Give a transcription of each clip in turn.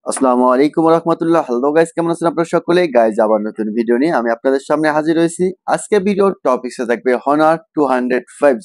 আসসালামু আলাইকুম রহমতুল্লাহ। Hello guys, কেমন আছেন আপনারা সকলে? গাইস, আবার নতুন ভিডিও নিয়ে আমি আপনাদের সামনে হাজির হয়েছি। আজকে ভিডিওর টপিকসে থাকবে হনার 200 5G।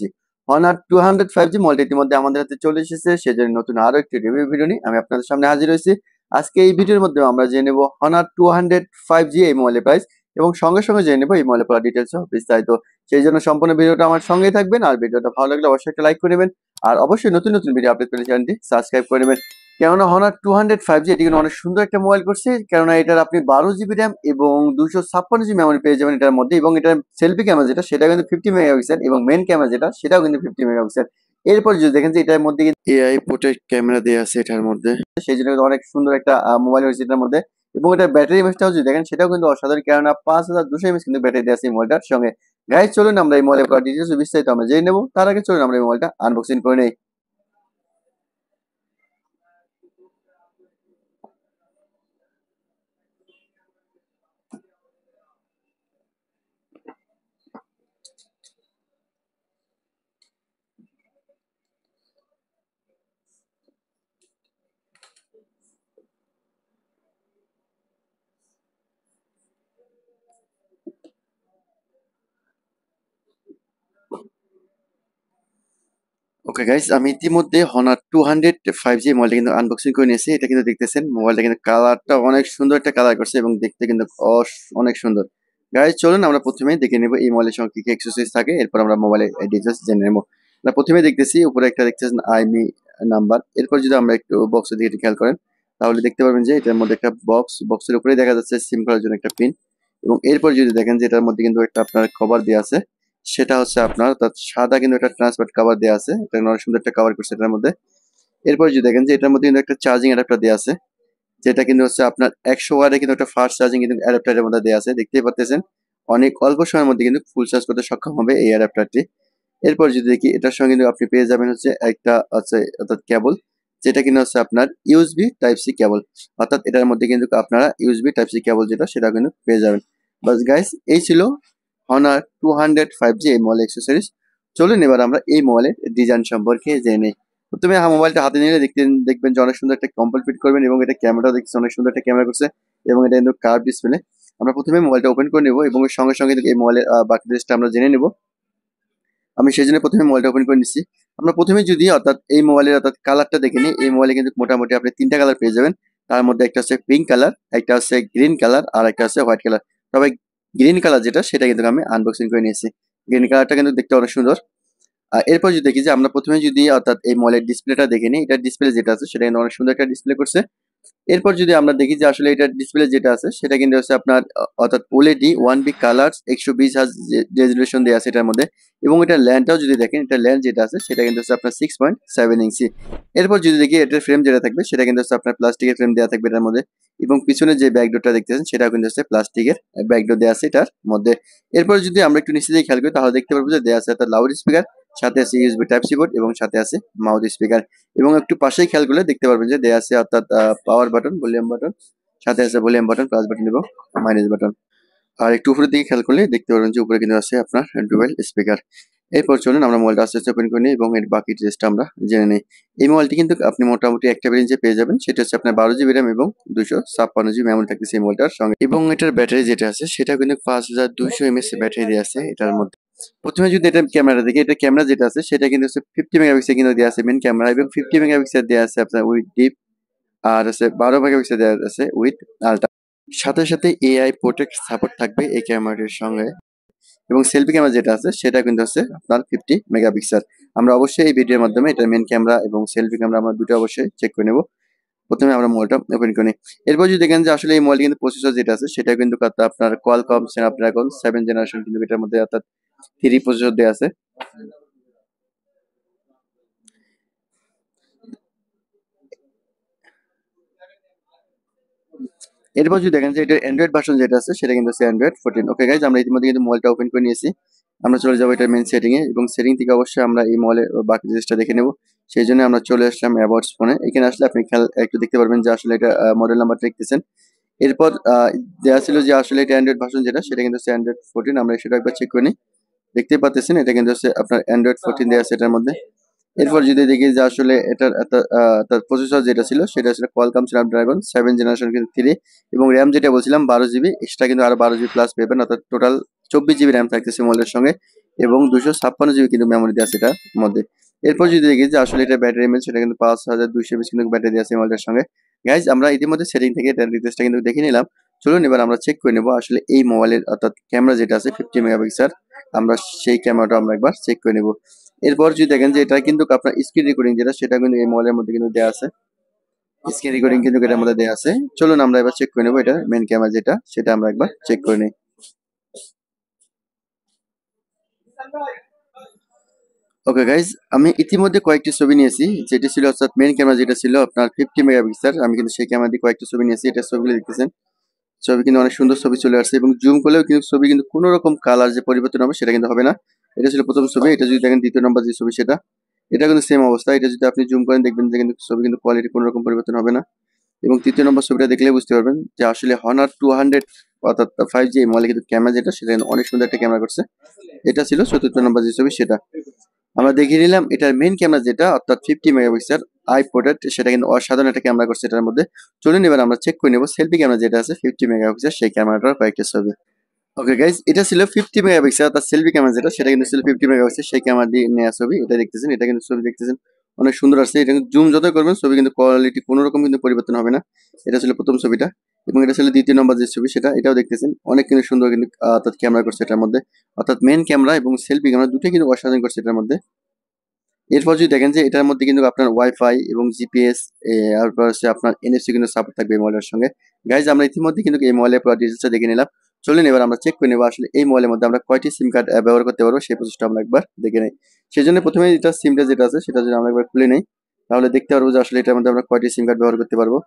হনার 200 5G মডেলটি ইতিমধ্যে আমাদের হাতে চলে এসেছে, সেজন্য নতুন আরো একটি রিভিউ ভিডিও নিয়ে আমি আপনাদের সামনে হাজির হয়েছি। আজকে এই ভিডিওর মধ্যে আমরা জেনে নেব হনার 200 5G এই মোবাইলের প্রাইস, এবং সঙ্গে সঙ্গে জেনে নেব এই মোবাইলের পুরো ডিটেলস ও বিস্তারিত। সেই জন্য সম্পূর্ণ ভিডিওটা আমার সঙ্গেই থাকবেন, আর ভিডিওটা ভালো লাগলে অবশ্যই একটা লাইক করে নেবেন, আর অবশ্যই নতুন নতুন ভিডিও আপডেট পেলে চ্যানেলটি সাবস্ক্রাইব করে নেবেন। কেননা হনার 205G এটি কিন্তু অনেক সুন্দর একটা মোবাইল করছে, কেননা এটার আপনি 12 GB র্যাম এবং 256 GB মেমোরি পেয়ে যাবেন এটার মধ্যে, এবং এটার সেলফি ক্যামেরা যেটা সেটা কিন্তু 50 মেগাপিক্সেল, এবং মেন ক্যামেরা যেটা সেটাও কিন্তু 50 মেগাপিক্সেল। এরপর যদি দেখেন যে এটার মধ্যে কিন্তু এআই পোর্টেড ক্যামেরা দেওয়া আছে এটার মধ্যে, সেই জন্য কিন্তু অনেক সুন্দর একটা মোবাইল হয়েছে এটার মধ্যে। এবং এটার ব্যাটারি এমএচটাও যদি দেখেন সেটাও কিন্তু অসাধারণ, কেননা 5200 mAh কিন্তু ব্যাটারি দেওয়া আছে এই মোবাইলটার সঙ্গে। গাইজ, চলুন আমরা এই মোবাইলের ডিটেলস বিস্তারিত আমরা জেনে নেবো। তার আগে চলুন আমরা এই মোবাইলটা আনবক্সিং করে নেই। ওকে গাইস, আমি ইতিমধ্যে হনার 205G মোবাইলটা কিন্তু আনবক্সিং করে নিয়েছি। এটা কিন্তু দেখতেছেন মোবাইলটা কিন্তু কালারটা অনেক সুন্দর একটা কালার করছে, এবং দেখতে কিন্তু অনেক সুন্দর। গাইস, চলুন আমরা প্রথমেই দেখে নেব এই মোবাইলের সঙ্গে কি কি অ্যাক্সেসরিজ থাকে, এরপর আমরা মোবাইলের ডিটেলস জেনে নেব। আমরা প্রথমেই দেখতেছি উপরে একটা দেখতেছেন আইমি নাম্বার। এরপর যদি আমরা একটু বক্সের দিকে একটু খেয়াল করেন, তাহলে দেখতে পারবেন যে এটার মধ্যে একটা বক্সের উপরেই দেখা যাচ্ছে সিম করার জন্য একটা পিন। এবং এরপর যদি দেখেন যে এটার মধ্যে কিন্তু একটা আপনার কভার দেওয়া আছে, সেটা হচ্ছে আপনার অর্থাৎ সাদা কিন্তু একটা ট্রান্সপারেন্ট কভার দেওয়া আছে, এটা অনেক সুন্দর একটা কভার করছে এটার মধ্যে। এরপর যদি দেখেন যে এটার মধ্যে কিন্তু একটা চার্জিং অ্যাডাপ্টার দেওয়া আছে, যেটা কিন্তু হচ্ছে আপনার 100 ওয়াটের কিন্তু একটা ফাস্ট চার্জিং কিন্তু অ্যাডাপ্টারের মধ্যে দেওয়া আছে, দেখতেই পাচ্ছেন। অনেক অল্প সময়ের মধ্যে কিন্তু ফুল চার্জ করতে সক্ষম হবে এই অ্যাডাপ্টারটি। এরপর যদি দেখি এটার সঙ্গে কিন্তু আপনি পেয়ে যাবেন হচ্ছে একটা আছে অর্থাৎ কেবল, যেটা কিন্তু হচ্ছে আপনার ইউএসবি টাইপ সি কেবল, অর্থাৎ এটার মধ্যে কিন্তু আপনারা ইউএসবি টাইপ সি কেবল যেটা সেটা কিন্তু পেয়ে যাবেন। বাস গাইস, এই ছিল হনার 205G এই মোবাইল অ্যাক্সেসরিজ। চলুন এবার আমরা এই মোবাইলের ডিজাইন সম্পর্কে জেনে নিই। প্রথমে মোবাইলটা হাতে নিলে দেখবেন যে অনেক সুন্দর একটা কম্পোল ফিট করবেন, এবং এটা ক্যামেরাও দেখছি অনেক সুন্দর একটা ক্যামেরা করছে, এবং এটা কিন্তু কার্ভ ডিসপ্লে। আমরা প্রথমে মোবাইলটা ওপেন করে নেব, এবং এর সঙ্গে সঙ্গে এই মোবাইলের বাকি ডিটেলসটা আমরা জেনে নেব। আমি সেই জন্য প্রথমে মোবাইলটা ওপেন করে নিচ্ছি। আমরা প্রথমে যদি অর্থাৎ এই মোবাইলের অর্থাৎ কালারটা দেখে নিই, এই মোবাইলে কিন্তু মোটামুটি আপনি 3টা কালার পেয়ে যাবেন। তার মধ্যে একটা হচ্ছে পিঙ্ক কালার, একটা হচ্ছে গ্রিন কালার, আর একটা হচ্ছে হোয়াইট কালার। তবে গ্রিন কালার যেটা সেটা কিন্তু আমি আনবক্সিং করে নিয়েছি। গ্রিন কালারটা কিন্তু দেখতে অনেক সুন্দর। এরপর যদি দেখি যে আমরা প্রথমে যদি অর্থাৎ এই মোবাইলের ডিসপ্লেটা দেখে নিই, এটার ডিসপ্লে যেটা আছে সেটা কিন্তু অনেক সুন্দর একটা ডিসপ্লে করছে। এরপর যদি আমরা দেখি যে আসলে এটার ডিসপ্লে যেটা আছে সেটা কিন্তু হচ্ছে আপনার অর্থাৎ OLED 1B Colors 120 hertz resolution দেওয়া আছে এটার মধ্যে। এবং এটার ল্যান্ডটাও যদি দেখেন, এটা ল্যান্ড যেটা আছে সেটা কিন্তু হচ্ছে আপনার 6.7 ইঞ্চি। এরপর যদি দেখি এটার ফ্রেম যেটা থাকবে সেটা কিন্তু হচ্ছে আপনার প্লাস্টিকের ফ্রেম দেওয়া থাকবে এটার মধ্যে, এবং পিছনে যে ব্যাকডোরটা দেখতেছেন সেটাও কিন্তু হচ্ছে প্লাস্টিকের ব্যাকডোর দেওয়া আছে এটার মধ্যে। এরপর যদি আমরা একটু নিচে দিয়ে খেয়াল করি, তাহলে দেখতে পারবো যে দেওয়া আছে একটা লাউড স্পিকার, সাথে আছে ইউএসবি টাইপ সি পোর্ট, এবং সাথে আছে মাউথ স্পিকার। এবং একটু পাশেই খেয়াল করলে দেখতে পারবেন যে দেয়া আছে অর্থাৎ পাওয়ার বাটন, ভলিউম বাটন, সাথে আছে ভলিউম বাটন, প্লাস বাটন এবং মাইনাস বাটন। আর একটু উপরের দিকে খেয়াল করলে দেখতে পারবেন যে উপরে কিন্তু আছে আপনার ডুয়াল স্পিকার। এরপর চলুন আমরা মোবাইলটা আস্তে আস্তে ওপেন করে নিই, এবং এর বাকি ডিটেলসটা আমরা জেনে নিই। এই মোবাইলটি কিন্তু আপনি মোটামুটি একটা ভেরিয়েন্টে পেয়ে যাবেন, সেটা হচ্ছে আপনার 12 GB র্যাম এবং 256 GB মেমোরি থাকতেছে এই মোবাইলটার সঙ্গে। এবং এটার ব্যাটারি যেটা আছে সেটা কিন্তু 5200 mAh ব্যাটারি দেওয়া আছে এটার মধ্যে। প্রথমে যদি এটা ক্যামেরা দেখি, এটা ক্যামেরা যেটা আছে সেটা কিন্তু হচ্ছে 50 মেগাপিক্সেল কিন্তু দেওয়া আছে মেন ক্যামেরা, এবং 50 মেগাপিক্সেল দেওয়া আছে আপনার উইথ ডিপ, আর আছে 12 মেগাপিক্সেল দেওয়া আছে উইথ আলট্রা। সাথে সাথে এআই প্রোটেক্ট সাপোর্ট থাকবে এই ক্যামেরাটির সঙ্গে। এবং সেলফি ক্যামেরা যেটা আছে সেটা কিন্তু হচ্ছে আপনার 50 মেগাপিক্সেল। আমরা অবশ্যই এই ভিডিওর মাধ্যমে এটা মেন ক্যামেরা এবং সেলফি ক্যামেরা আমরা দুটো অবশ্যই চেক করে নেব। প্রথমে আমরা মোবাইলটা ওপেন করে নিই। এরপর যদি দেখেন যে আসলে এই মোবাইলটি কিন্তু প্রসেসর যেটা আছে সেটা কিন্তু আপনার কোয়ালকম স্ন্যাপড্রাগন 7 জেনারেশন কিন্তু এটার মধ্যে অর্থাৎ 3 প্রসেসর দেওয়া আছে। এরপর যদি দেখেন যে এটা অ্যান্ড্রয়েড ভার্সন যেটা আছে সেটা কিন্তু হচ্ছে অ্যান্ড্রয়েড 14। ওকে গাইজ, আমরা ইতিমধ্যে কিন্তু মোবাইলটা ওপেন করে নিয়েছি। আমরা চলে যাবো এটা মেন সেটিং এ, এবং সেটিং থেকে অবশ্যই আমরা এই মোবাইলের বাকি জিনিসটা দেখে নেব। সেই জন্য আমরা চলে আসলাম অ্যাবাউটস ফোনে। এখানে আসলে আপনি খেয়াল একটু দেখতে পারবেন যে আসলে এটা মডেল নাম্বারটা দেখতেছেন। এরপর দেওয়া ছিল যে আসলে এটা অ্যান্ড্রয়েড ভার্সন যেটা সেটা কিন্তু হচ্ছে অ্যান্ড্রয়েড 14। আমরা সেটা একবার চেক করে নিই। দেখতেই পাচ্ছেন এটা কিন্তু হচ্ছে আপনার অ্যান্ড্রয়েড 14 দেওয়া আছে এটার মধ্যে। এরপর যদি দেখি যে আসলে এটার তার প্রসেসর যেটা ছিল সেটা ছিল কোয়ালকম স্ন্যাপড্রাগন 7 জেনারেশন কিন্তু 3 এবং র্যাম যেটা বলছিলাম 12 জিবি, এক্সট্রা কিন্তু আরো 12 জিবি প্লাস পেবেন, অর্থাৎ টোটাল 24 জিবি র্যাম থাকতেছে মোবাইলের সঙ্গে এবং 256 জিবি কিন্তু মেমোরি দেওয়া আছে এটার মধ্যে। এরপর যদি দেখি যে আসলে এটা ব্যাটারি এমএএইচ সেটা কিন্তু 5200 কিন্তু ব্যাটারি দেওয়া আছে মোবাইলের সঙ্গে। গাইজ আমরা ইতিমধ্যে সেটিং থেকে এটার ডিটেলসটা কিন্তু দেখে নিলাম। চলুন এবার আমরা চেক করে নেবো আসলে এই মোবাইলের অর্থাৎ ক্যামেরা যেটা আছে 50 মেগাপিক্সেল, আমরা সেই ক্যামেরাটা আমরা একবার চেক করে নেবো। এরপর যদি দেখেন যে এটা কিন্তু আপনার স্ক্রিন রেকর্ডিং যেটা সেটা কিন্তু এই মোবাইলের মধ্যে কিন্তু দেওয়া আছে, স্ক্রিন রেকর্ডিং কিন্তু এটার মধ্যে দেওয়া আছে। চলুন আমরা এবার চেক করে নেবো এটা মেন ক্যামেরা যেটা সেটা আমরা একবার চেক করে নিই। ওকে গাইজ, আমি ইতিমধ্যে কয়েকটি ছবি নিয়েছি, যেটি ছিল অর্থাৎ মেন ক্যামেরা যেটা ছিল আপনার 50 মেগাপিক্সেল, আমি কিন্তু সেই ক্যামেরা দিয়ে কয়েকটি ছবি নিয়েছি। এটা ছবিগুলো দেখতেছেন, ছবি কিন্তু অনেক সুন্দর ছবি চলে আসছে এবং জুম করলেও কিন্তু ছবি কিন্তু কোনো রকম কালার যে পরিবর্তন হবে সেটা কিন্তু হবে না। এটা ছিল প্রথম ছবি। এটা যদি দেখেন দ্বিতীয় নম্বর যে ছবি সেটা, এটা কিন্তু সেম অবস্থা। এটা যদি আপনি জুম করেন দেখবেন যে কিন্তু ছবি কিন্তু কোয়ালিটি কোনো রকম পরিবর্তন হবে না। এবং তৃতীয় নম্বর ছবিটা দেখলে বুঝতে পারবেন যে আসলে হনার 200 অর্থাৎ 5G মোবাইলে কিন্তু ক্যামেরা যেটা সেটা কিন্তু অনেক সুন্দর একটা ক্যামেরা করছে। এটা ছিল চতুর্থ নম্বর যে ছবি সেটা। আমরা দেখিয়ে নিলাম এটার মেইন ক্যামেরা যেটা অর্থাৎ 50 মেগাপিক্সেল আই পোর্ট্রেট, সেটা কিন্তু অসাধারণ একটা ক্যামেরা করছে এটার মধ্যে। চলুন এবার আমরা চেক করে নেবো সেলফি ক্যামেরা যেটা আছে 50 মেগাপিক্সেল সেই ক্যামেরাটার কয়েকটা ছবি। ওকে গাইজ, এটা ছিল 50 মেগাপিক্সেল অর্থাৎ সেলফি ক্যামেরা যেটা সেটা কিন্তু ছিল 50 মেগাপিক্সেল সেই ক্যামেরা দিয়ে নেওয়া ছবি। এটা দেখতেছেন, এটা কিন্তু ছবি দেখতেছেন অনেক সুন্দর আসছে। এটা কিন্তু জুম যত করবেন ছবি কিন্তু কোয়ালিটি কোনো রকম কিন্তু পরিবর্তন হবে না। এটা ছিল প্রথম ছবিটা এবং এটা ছিল দ্বিতীয় নম্বর যে ছবি সেটা, এটাও দেখতেছেন অনেক কিন্তু সুন্দর কিন্তু অর্থাৎ ক্যামেরা করছে এটার মধ্যে, অর্থাৎ মেন ক্যামেরা এবং সেলফি ক্যামেরা দুটোই কিন্তু অসাধারণ করছে এটার মধ্যে। এরপর যদি দেখেন যে এটার মধ্যে কিন্তু আপনার ওয়াইফাই এবং জিপিএস তারপর হচ্ছে আপনার এনএফসি কিন্তু সাপোর্ট থাকবে এই মোবাইলের সঙ্গে। গাইজ আমরা ইতিমধ্যে কিন্তু এই মোবাইলের পুরো ডিটেলসটা দেখে নিলাম। চলুন এবার আমরা চেক করে নেবো আসলে এই মোবাইলের মধ্যে আমরা কয়টি সিম কার্ড ব্যবহার করতে পারবো সেই প্রসেসটা আমরা একবার দেখে নিই। সেই জন্য প্রথমে এটা সিমটা যেটা আছে সেটা যদি আমরা একবার খুলে নিই তাহলে দেখতে পারবো যে আসলে এটার মধ্যে আমরা কয়টি সিম কার্ড ব্যবহার করতে পারবো।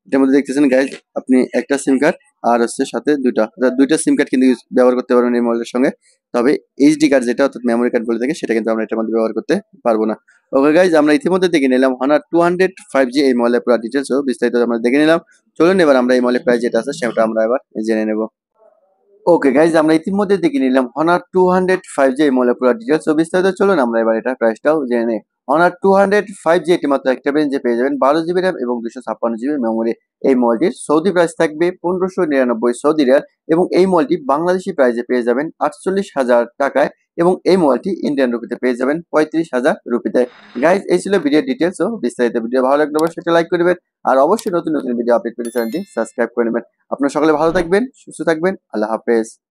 এটার মধ্যে দেখতেছেন গাইজ আপনি একটা সিম কার্ড আর হচ্ছে সাথে দুইটা সিম কার্ড কিন্তু ব্যবহার করতে পারবেন এই মোবাইলের সঙ্গে। তবে এইচডি কার্ড যেটা অর্থাৎ মেমোরি কার্ড বলে থাকে সেটা কিন্তু আমরা এটার মধ্যে ব্যবহার করতে পারবো না। ওকে গাইজ, আমরা ইতিমধ্যে দেখে নিলাম হনার 200 5G এই মোবাইলের পুরো ডিটেলস ও বিস্তারিত আমরা দেখে নিলাম। চলুন এবার আমরা এই মোবাইলের প্রাইস যেটা আছে সেটা আমরা এবার জেনে নেব। ওকে গাইজ, আমরা ইতিমধ্যে দেখে নিলাম হনার 205G এই মোবাইলের পুরো ডিটেলস ও বিস্তারিত। চলুন আমরা এবার এটা প্রাইসটাও জেনে নিই। হনার 205G এটি মাত্র একটা রেঞ্জে পেয়ে যাবেন 12 জিবি র্যাম এবং 256 জিবি মেমোরি। এই মোবাইলটির সৌদি প্রাইস থাকবে 1599 সৌদি রিয়াল এবং এই মোবাইলটি বাংলাদেশি প্রাইসে পেয়ে যাবেন 48,000 টাকায় এবং এই মোবাইলটি ইন্ডিয়ান রুপিতে পেয়ে যাবেন 35,000 রুপিতে। গাইজ এই ছিল ভিডিওর ডিটেলস ও বিস্তারিত। ভিডিও ভালো লাগলে অবশ্যই একটা লাইক করবেন আর অবশ্যই নতুন নতুন ভিডিও আপডেট পেতে চ্যানেলটি সাবস্ক্রাইব করে নেবেন। আপনারা সকলে ভালো থাকবেন, সুস্থ থাকবেন, আল্লাহ হাফেজ।